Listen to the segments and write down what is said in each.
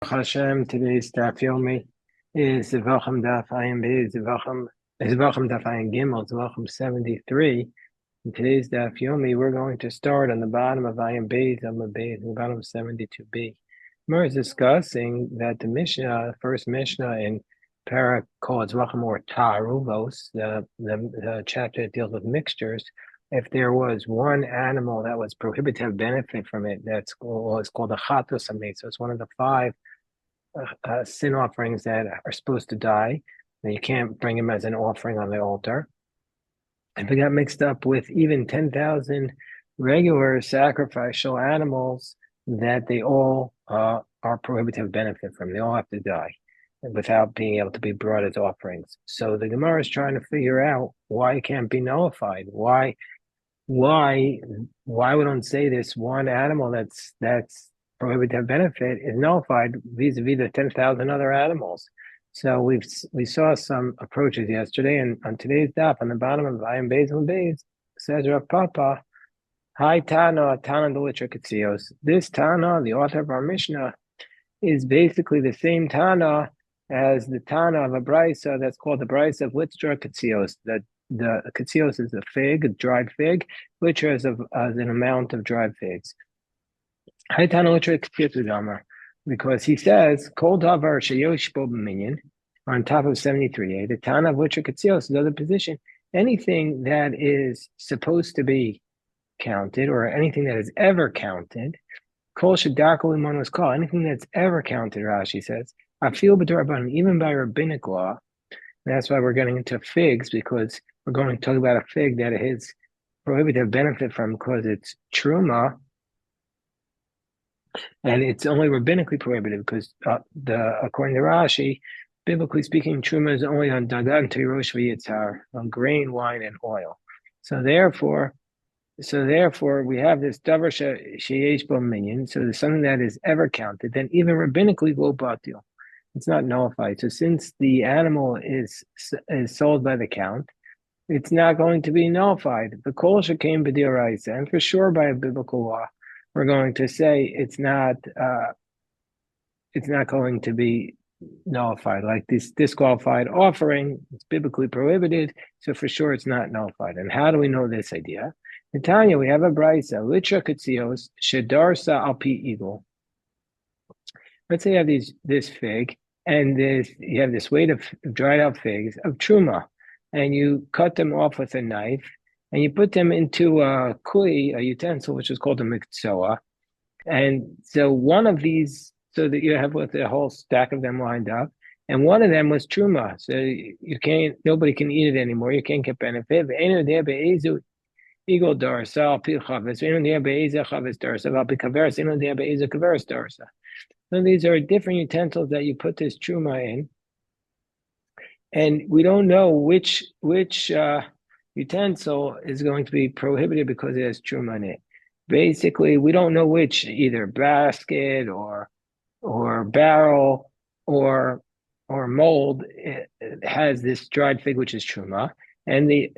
Hashem, today's daf yomi is Zevachim daf Ayin Beis, Zevachim daf Ayin Gimel, Zevachim 73. In today's daf yomi, we're going to start on the bottom of Ayin Beis, the bottom of 72b. Mer is discussing that the Mishnah, first Mishnah in Parak called Zevachim or Ta'aruvos, the chapter that deals with mixtures. If there was one animal that was prohibited to have benefit from it, that's called a chatos amid. So it's one of the five sin offerings that are supposed to die, and you can't bring them as an offering on the altar. If it got mixed up with even 10,000 regular sacrificial animals, that they all are prohibited to have benefit from. They all have to die without being able to be brought as offerings. So the Gemara is trying to figure out why it can't be nullified. Why would one say this one animal that's prohibited to have benefit is nullified vis-a-vis the 10,000 other animals? So we saw some approaches yesterday, and on today's daf, on the bottom of Ayin Beis and Beis, says Rav Papa, Hi Tana Delitra Katzios. This Tana, the author of our Mishnah, is basically the same Tana as the Tana of a brisa that's called the brisa of Litzra Katzios. That the katzios is a fig, a dried fig, litra is an amount of dried figs. Because he says, Kol davar sheyosh bo b'minyan, on top of 73a, the Tana of litra katzios, the other position, anything that is supposed to be counted, or anything that is ever counted, Kol shedarko limon was called, anything that's ever counted, Rashi says, I feel b'dorabbanan, even by rabbinic law. And that's why we're getting into figs, because we're going to talk about a fig that is prohibited to benefit from because it's truma, and it's only rabbinically prohibited because according to Rashi, biblically speaking, truma is only on dagan teirosh v'yitzhar, on grain, wine, and oil. So therefore, we have this davar sheyesh bo minyan. So there's something that is ever counted, then even rabbinically lo batil. It's not nullified. So since the animal is sold by the count, it's not going to be nullified. The kol shekaim b'dioraisa, and for sure by a biblical law, we're going to say it's not going to be nullified. Like this disqualified offering, it's biblically prohibited, so for sure it's not nullified. And how do we know this idea? In Tanya, we have a brisa, litra katzios shedarsa al pi eagle. Let's say you have this fig, and you have this weight of dried out figs of truma, and you cut them off with a knife, and you put them into a kli, a utensil, which is called a mikzoa. And so one of these, so that you have with a whole stack of them lined up, and one of them was truma, so nobody can eat it anymore. You can't get benefit. Eagle darsa, so these are different utensils that you put this truma in, and we don't know which utensil is going to be prohibited because it has truma in it. Basically, we don't know which, either basket or barrel or mold, it has this dried fig, which is truma. And the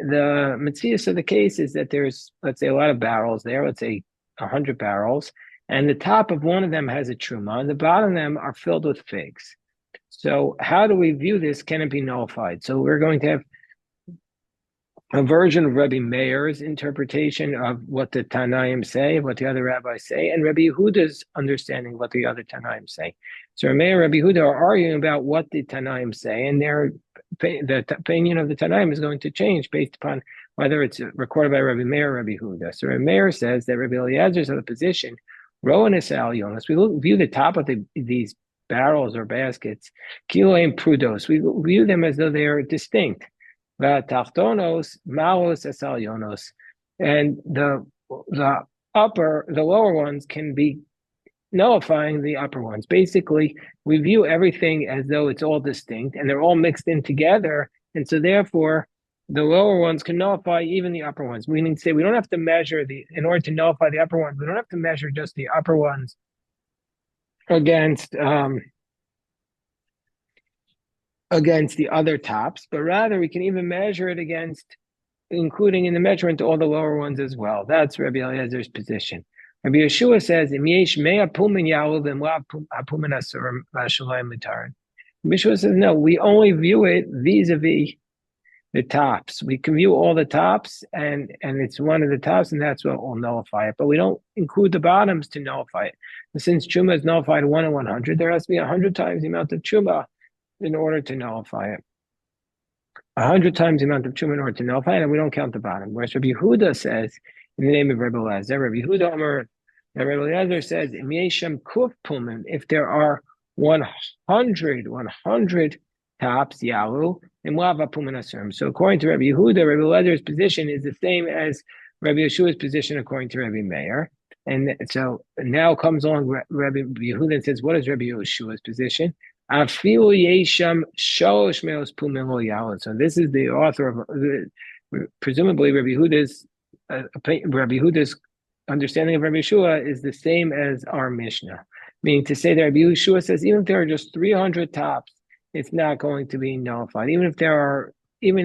metzius of the case is that there's, let's say, a lot of barrels there. Let's say 100 barrels. And the top of one of them has a truma, and the bottom of them are filled with figs. So how do we view this? Can it be nullified? So we're going to have a version of Rabbi Meir's interpretation of what the Tanaim say, what the other rabbis say, and Rabbi Yehuda's understanding of what the other Tanaim say. So Rabbi Meir and Rabbi Yehuda are arguing about what the Tanaim say, and the opinion of the Tanaim is going to change based upon whether it's recorded by Rabbi Meir or Rabbi Yehuda. So Rabbi Meir says that Rabbi Eliezer's of the position, Rowan Al Yonas, we view the top of these barrels or baskets, kilo and prudos, we view them as though they are distinct. Tachtonos, malos, esalionos, and the lower ones can be nullifying the upper ones. Basically, we view everything as though it's all distinct, and they're all mixed in together, and so therefore the lower ones can nullify even the upper ones. Meaning, say we don't have to measure in order to nullify the upper ones, we don't have to measure just the upper ones against the other tops, but rather we can even measure it against, including in the measurement, all the lower ones as well. That's Rabbi Eliezer's position. Rabbi Yeshua says, "Im yesh mea pumin yalul v'imla pumin asurim v'ashalayim mitarin." Rabbi Yeshua says, "No, we only view it vis-a-vis the tops. We can view all the tops, and it's one of the tops, and that's what will nullify it. But we don't include the bottoms to nullify it. And since truma is nullified 1 in 100, there has to be 100 times the amount of truma in order to nullify it. 100 times the amount of truma in order to nullify it, and we don't count the bottom. Whereas Rabbi Yehuda says, in the name of Rabbi Eliezer, Rabbi Yehuda Omer, Rabbi Eliezer says, Im yeshem kuf pumin, if there are 100 tops, yalu, and lava pumin asurim. So according to Rabbi Yehuda, Rabbi Eliezer position is the same as Rabbi Yeshua's position according to Rabbi Meir. And so now comes along Rabbi Yehuda and says, what is Rabbi Yeshua's position? Afilu yesham shalosh meos pumin lo yalu. So this is the author of, presumably Rabbi Yehuda's understanding of Rabbi Yeshua is the same as our Mishnah, meaning to say that Rabbi Yeshua says even if there are just 300 tops, it's not going to be nullified. Even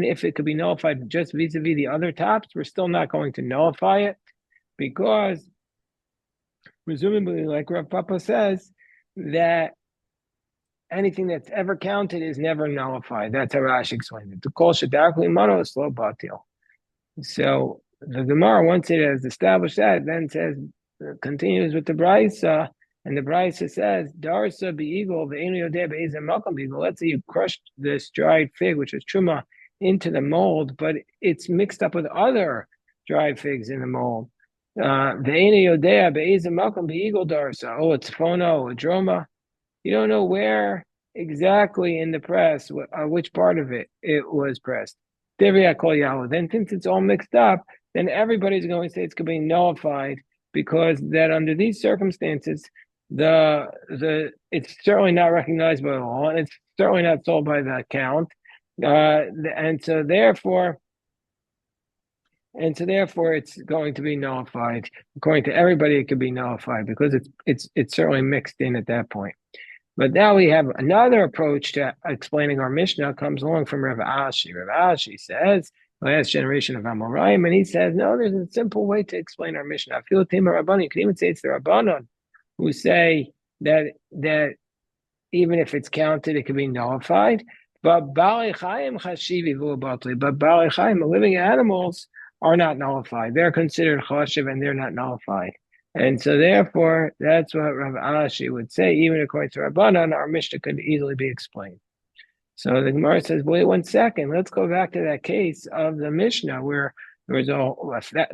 if it could be nullified just vis-a-vis the other tops, we're still not going to nullify it because presumably, like Rav Papa says, that anything that's ever counted is never nullified. That's how Rashi explained it. The kol shadakli mano is slow batil. So the Gemara, once it has established that, then says, continues with the Brisa, and the Brisa says, Darsa be'igol ve'enu yodeh be'ezem malkam be'igol. Let's say you crushed this dried fig, which is truma, into the mold, but it's mixed up with other dried figs in the mold. Ve'enu yodeh be'ezem malkam be'igol darsa. Oh, it's phono, a droma. You don't know where exactly in the press, which part of it was pressed. Then since it's all mixed up, then everybody's going to say it's going to be nullified because that under these circumstances, it's certainly not recognized by the law and it's certainly not sold by the count, and so therefore it's going to be nullified. According to everybody, it could be nullified because it's certainly mixed in at that point. But now we have another approach to explaining our Mishnah comes along from Rav Ashi. Rav Ashi says, last generation of Amoraim, and he says, no, there's a simple way to explain our Mishnah. You can even say it's the Rabbanon who say that even if it's counted, it can be nullified. But Balei Chaim Chashivi V'lo Batli. But Balei Chaim, living animals, are not nullified. They're considered chashiv and they're not nullified. And so therefore, that's what Rav Ashi would say. Even according to Rabbanan, our Mishnah could easily be explained. So the Gemara says, wait 1 second. Let's go back to that case of the Mishnah where there was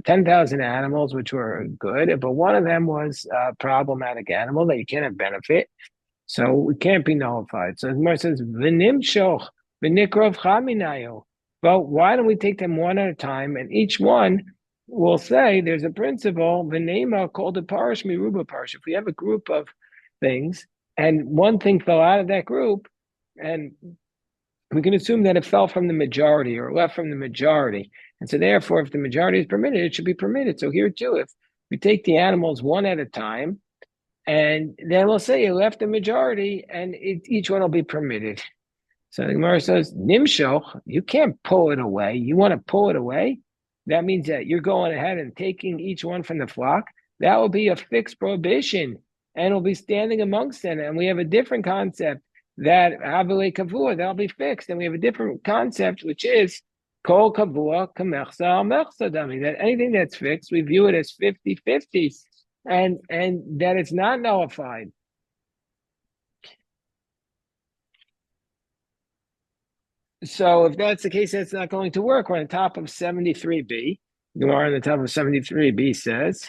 10,000 animals, which were good, but one of them was a problematic animal that you can't have benefit. So it can't be nullified. So the Gemara says, V'nimshoch v'nikrov chaminayo. Well, why don't we take them one at a time, and each one will say there's a principle, v'nema called a parish miruba parish. If we have a group of things, and one thing fell out of that group, and we can assume that it fell from the majority or left from the majority. And so therefore, if the majority is permitted, it should be permitted. So here too, if we take the animals one at a time, and then we'll say you left the majority, and each one will be permitted. So the Gemara says, Nimshoch, you can't pull it away. You want to pull it away? That means that you're going ahead and taking each one from the flock. That will be a fixed prohibition, and will be standing amongst them. And we have a different concept that Havile Kavua, that'll be fixed. And we have a different concept, which is Kol Kavua Kamechsa Al Mechsa Dami, that anything that's fixed, we view it as 50-50, and that it's not nullified. So if that's the case, that's not going to work. We're on the top of 73b. Gemara on the top of 73b says,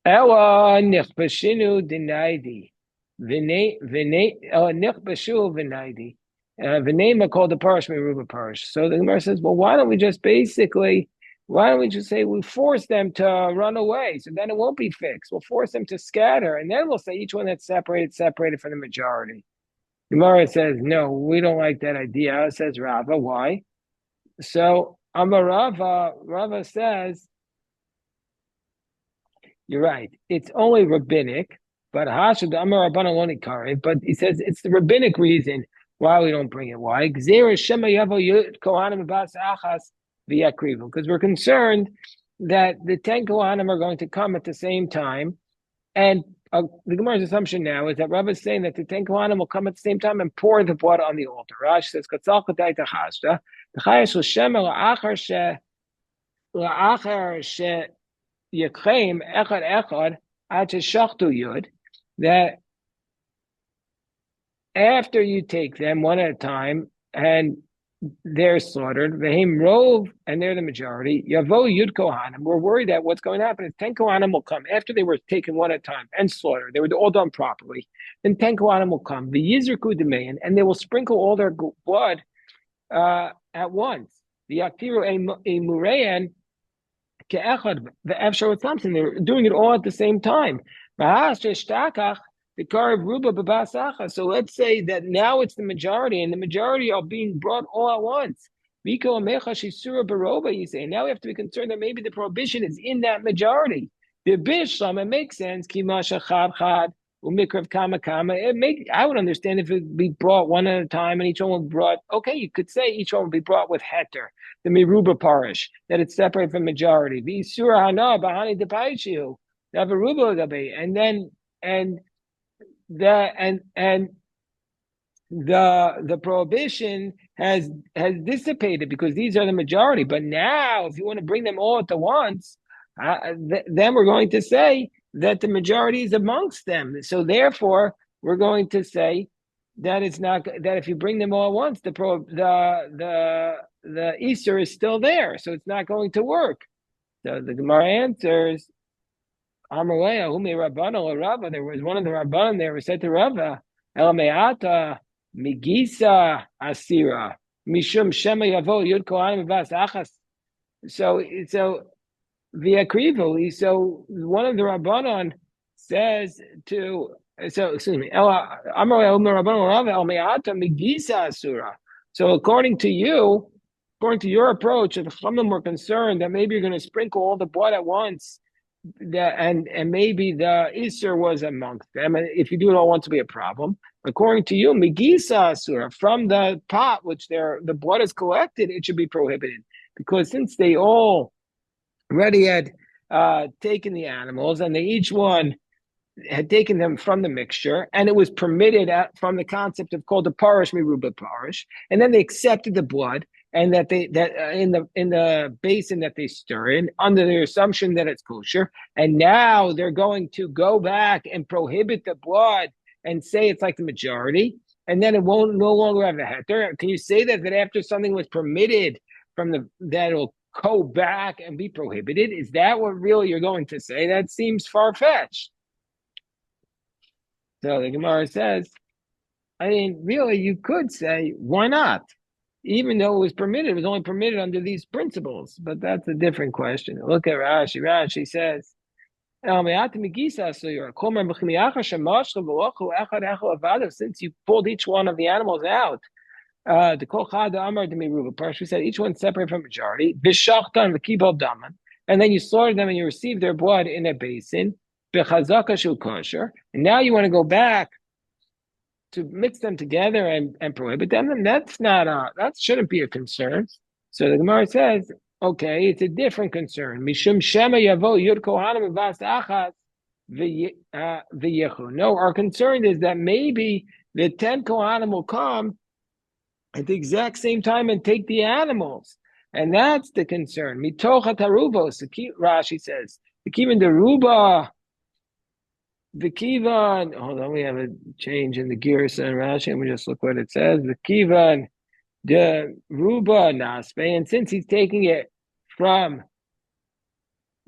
Ela nichbashinu dinaidi. Ela nichbashu v'naidi. V'nema called the parish meruba parish. So the Gemara says, well, why don't we just say we force them to run away? So then it won't be fixed. We'll force them to scatter. And then we'll say each one that's separated from the majority. Gemara says, no, we don't like that idea. It says Rava. Why? So Rava says, you're right. It's only rabbinic, but he says it's the rabbinic reason why we don't bring it. Why? v'yakrivu, because we're concerned that the 10 Kohanim are going to come at the same time. And the Gemara's assumption now is that Rabbi is saying that the 10 Kohanim will come at the same time and pour the blood on the altar. Rashi says, "Katzal k'tay tachashta, t'chayesh l'shemer la'achar she yekheim echad echad ad sheshachtu yud," that after you take them one at a time and they're slaughtered, v'hem rov, and they're the majority, yavo yud kohanim. We're worried that what's going to happen is 10 kohanim will come after they were taken one at a time and slaughtered. They were all done properly. Then 10 kohanim will come, the yizriku demein, and they will sprinkle all their blood at once. The yaktiru a mureyan ke'echad ve'efshar v'tamsin. They're doing it all at the same time. So let's say that now it's the majority, and the majority are being brought all at once. You say, now we have to be concerned that maybe the prohibition is in that majority. The bishlam, it makes sense. I would understand if it be brought one at a time and each one would be brought. Okay, you could say each one would be brought with heter, the miruba parish, that it's separate from majority. And then the prohibition has dissipated because these are the majority. But now, if you want to bring them all at once, then we're going to say that the majority is amongst them. So therefore, we're going to say that it's not that if you bring them all at once, the Easter is still there, so it's not going to work. So the Gemara answers, Amalei, Ahumi Rabbana or Rava. There was one of the Rabban there who said to Rava, El Me'ata Migisa Asira Mishum Shema Yavo Yud Kohanim Vas Achas. So V'Akrivu. So one of the Rabbanon says to excuse me, Amalei Ahumi Rabbana or Rava El Me'ata Migisa Asura. So according to your approach, if the Chachamim were concerned that maybe you're going to sprinkle all the blood at once, and maybe the Isser was amongst them, and if you do it all once, it'll be a problem. According to you, Megisa Asura, from the pot which the blood is collected, it should be prohibited, because since they all already had taken the animals, and they each one had taken them from the mixture, and it was permitted from the concept of called the parish miruba parish, and then they accepted the blood, and that in the basin that they stir in under the assumption that it's kosher, and now they're going to go back and prohibit the blood and say it's like the majority, and then it won't no longer have a heter. Can you say that after something was permitted that it'll go back and be prohibited? Is that what really you're going to say? That seems far-fetched. So the Gemara says, I mean, really, you could say, why not? Even though it was permitted, it was only permitted under these principles. But that's a different question. Look at Rashi. Rashi says, since you pulled each one of the animals out, the Parsha said each one separate from majority, and then you slaughtered them and you received their blood in a basin, and now you want to go back to mix them together and prohibit them, and that shouldn't be a concern. So the Gemara says, okay, it's a different concern. Mishum Shema Yavo Yud Kohanim Vas Achas V'Yechu. No, our concern is that maybe the 10 Kohanim will come at the exact same time and take the animals, and that's the concern. Mitocha Taruvos, Rashi says, the Kivan Deruba. The Kivan, hold on, we have a change in the Girsa and Rashi. Let me just look what it says. The Kivan, the Ruba Naspe, and since he's taking it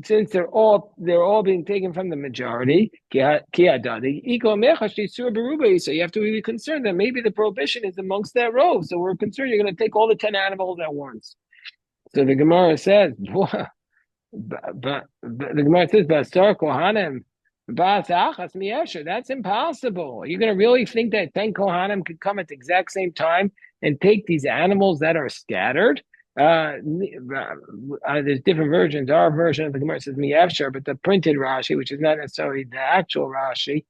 since they're all being taken from the majority, so you have to be concerned that maybe the prohibition is amongst that row. So we're concerned you're going to take all the 10 animals at once. So the Gemara says, but the Gemara says, Basar Kohanim. That's impossible. You're going to really think that 10 Kohanim could come at the exact same time and take these animals that are scattered? There's different versions. Our version of the Gemara says Mi'efshar, but the printed Rashi, which is not necessarily the actual Rashi,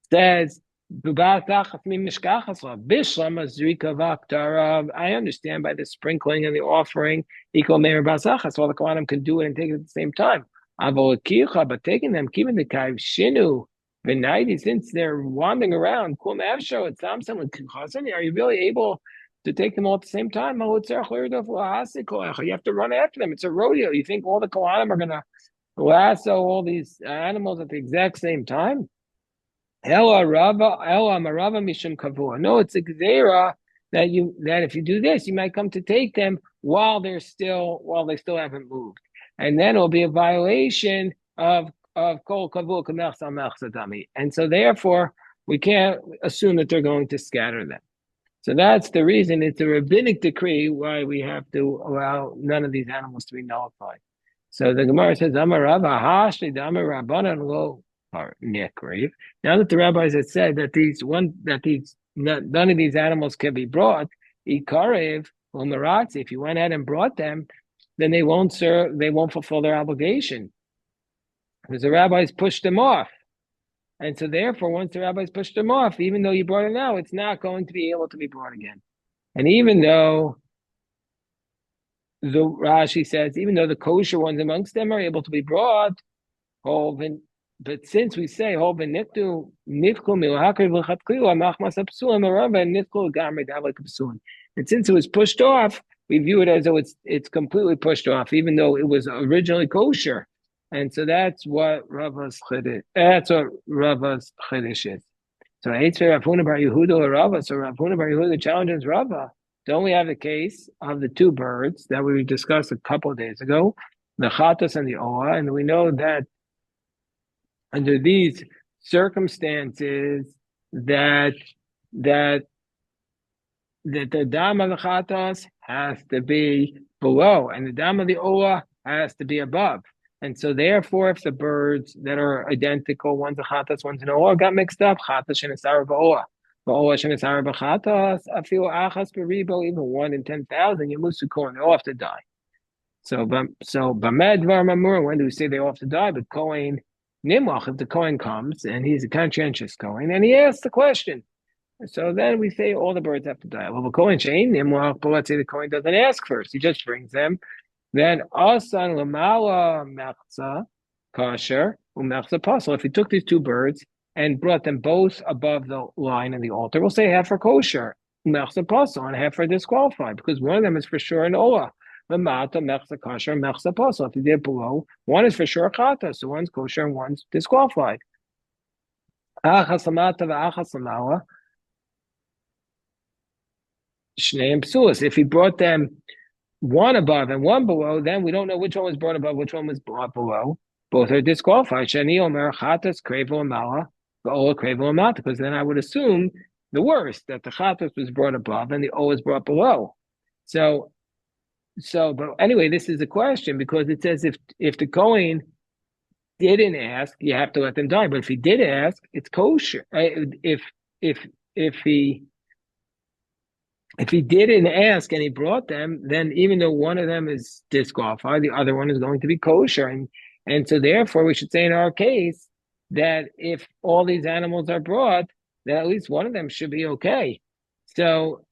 says I understand by the sprinkling and the offering, equal meir basachas, all the Kohanim can do it and take it at the same time. But taking them, keeping the kaiv shinu, v'naidi, since they're wandering around, are you really able to take them all at the same time? You have to run after them. It's a rodeo. You think all the Kohanim are going to lasso all these animals at the exact same time? No, it's a gzera that if you do this, you might come to take them while they still haven't moved, and then it'll be a violation of kol kavua kamechsa mechsadami, and so therefore we can't assume that they're going to scatter them. So that's the reason. It's a rabbinic decree why we have to allow none of these animals to be nullified. So the Gemara says, Amar Rabba Hashli Amar Rabbanan Lo Nekriv. Now that the rabbis had said that none of these animals can be brought, Ikarev or Maratzi, if you went ahead and brought them, then they won't fulfill their obligation. Because the rabbis pushed them off. And so therefore, once the rabbis pushed them off, even though you brought it now, it's not going to be able to be brought again. And even though the Rashi says, even though the kosher ones amongst them are able to be brought, but since we say and since it was pushed off, we view it as though it's completely pushed off, even though it was originally kosher. And so that's what Rava's chiddush is. So Rav Huna bar Yehuda or Rava. So Rav Huna bar Yehuda challenges Rava. Don't we have the case of the two birds that we discussed a couple of days ago, the chatas and the oa, and we know that under these circumstances that the dam of the chatas has to be below, and the dam of the oa has to be above. And so therefore, if the birds that are identical, one's a chatas, one's an oa, got mixed up, chatas shenisara ba'oa, ba'oa shenisara b'chatas, afilu achas b'ribo, even 1 in 10,000, yamusukon, they all have to die. So b'med var mamur, when do we say they all have to die? But Kohen Nimwach, if the Kohen comes and he's a conscientious Kohen and he asks the question, so then we say all the birds have to die. Well, the Kohen Shein Nimwach, but let's say the Kohen doesn't ask first; he just brings them. Then asan lamala mechza kosher umechza pasal. If he took these two birds and brought them both above the line in the altar, we'll say half for kosher umechza pasal and half for disqualified, because one of them is for sure an olah. Lamata mechza kosher mechza pasal. If you did below, one is for sure chata, so one's kosher and one's disqualified. Achas lamata v'achas lamala shneim psulas. If he brought them one above and one below, then we don't know which one was brought above, which one was brought below. Both are disqualified. Shani omer chatas krevo amala, v'ola krevo amata, because then I would assume the worst, that the chatas was brought above and the o was brought below. So, but anyway, this is a question, because it says if the Kohen didn't ask, you have to let them die. But if he did ask, it's kosher. If he didn't ask and he brought them, then even though one of them is disqualified, the other one is going to be kosher. And so therefore, we should say in our case that if all these animals are brought, then at least one of them should be okay. So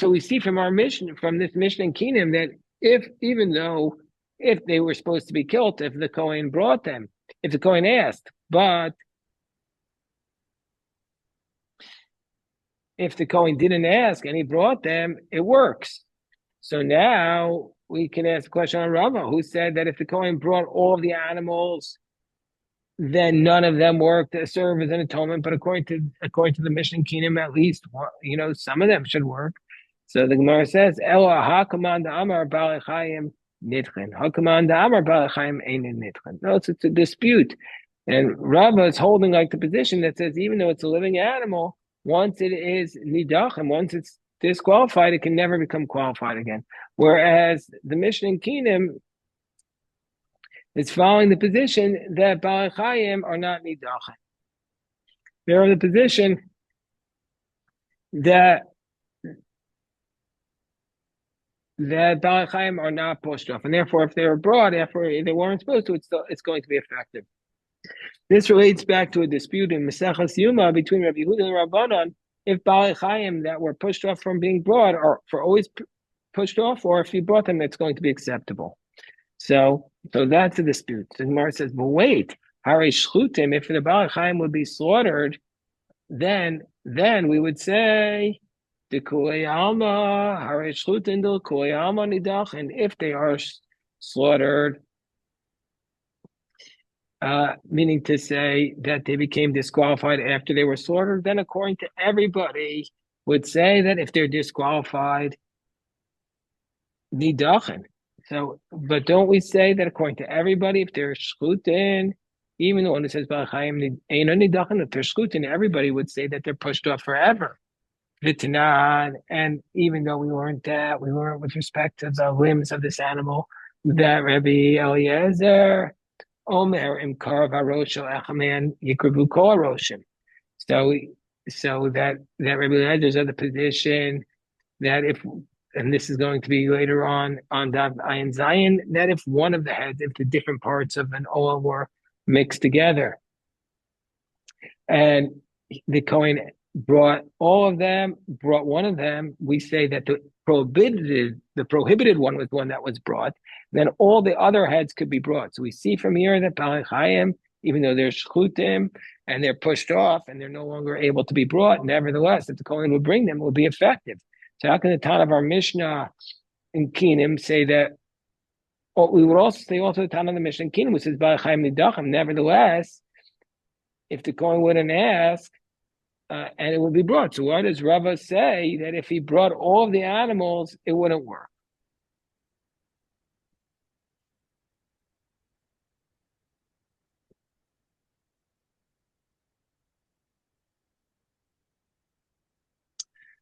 we see from this mission in Kingdom, that if they were supposed to be killed, if the Kohen brought them, if the Kohen asked, but if the Kohen didn't ask and he brought them, it works. So now we can ask a question on Rava, who said that if the Kohen brought all the animals, then none of them worked to serve as an atonement. But according to the Mishnah Kingdom, at least some of them should work. So the Gemara says, "Ela hakaman da'amar ba'alei chayim nitchen, hakaman da'amar ba'alei chayim einin nitchen." No, it's a dispute, and Rava is holding like the position that says even though it's a living animal, once it is nidach and once it's disqualified, it can never become qualified again. Whereas the Mishnah in Kingdom is following the position that Ba'alei Chayim are not nidach. They're in the position that Ba'alei Chayim are not pushed off, and therefore, if they were brought after they weren't supposed to, it's going to be effective. This relates back to a dispute in Maseches Yuma between Rabbi Yehuda and Rabbanan if Balei Chaim that were pushed off from being brought are for always pushed off, or if you brought them, it's going to be acceptable. So that's a dispute. The Gemara says, but wait, Hare Shchutim, if the Balei Chaim would be slaughtered, then we would say the Kulei Alma, Hare Shchutim, the Kulei Alma Nidach, and if they are slaughtered, meaning to say that they became disqualified after they were slaughtered, then according to everybody would say that if they're disqualified, nidachen. So, but don't we say that according to everybody, if they're shchutin, even the one who says balachayim ain't nidachen, if they're shchutin, everybody would say that they're pushed off forever. V'tanan, and even though we weren't with respect to the limbs of this animal, that Rabbi Eliezer Omer imkar varoshel echaman yikravu kol roshim. So that Rabbi Eliezer is of the position that if, and this is going to be later on Dav Ayin Zayin, that if one of the heads, if the different parts of an oil were mixed together, and the Kohen brought all of them, brought one of them, we say that the prohibited one was one that was brought. Then all the other heads could be brought. So we see from here that Balei Chaim, even though they're shchutim and they're pushed off and they're no longer able to be brought, nevertheless, if the Kohen would bring them, it would be effective. So how can the Tan of our Mishnah in Kinim say that? Oh, we would also say the Tan of the Mishnah in Kinim, which says Balei Chaim nidachim. Nevertheless, if the Kohen wouldn't ask, and it would be brought. So why does Rava say that if he brought all of the animals, it wouldn't work?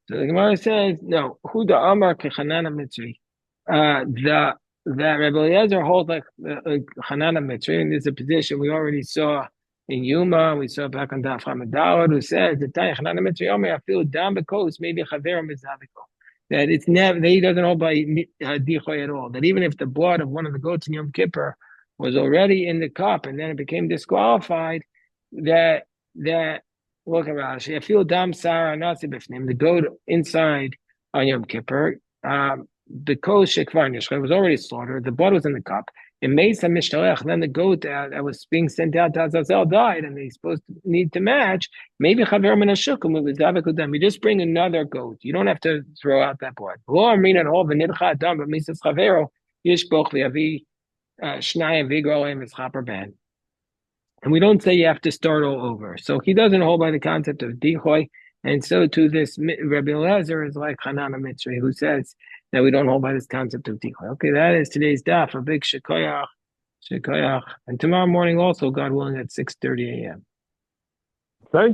So the Gemara says, no, Huda Amar Kechanana Mitzri. That Rebbe Eliezer holds like Chanana Mitzri, and there's a position we already saw in Yuma, we saw back on Daf Hamadalad, who says that Chanana Mitzri Omer, I feel down because maybe Chaver Mizaviko. That it's never, that he doesn't hold by Dichoy at all. That even if the blood of one of the goats in Yom Kippur was already in the cup and then it became disqualified, that look at Rashi. I feel dam Sarah Nasibifnim, the goat inside on Yom Kippur. The kol shekvar was already slaughtered. The blood was in the cup. It made some mishtalech. Then the goat that was being sent out to Azazel died, and they supposed to need to match. Maybe chaver menashukum with zavekudam. You just bring another goat. You don't have to throw out that blood. Lo amrin at all. V'nidcha adam b'misas chavero yishboch v'yavi shnayim v'igolem v'schaper ben. And we don't say you have to start all over. So he doesn't hold by the concept of dichoy. And so to this, Rabbi Eliezer is like Hanana Mitzri, who says that we don't hold by this concept of dichoy. Okay, that is today's daf. A big shekoyach. And tomorrow morning also, God willing, at 6:30 a.m. Okay.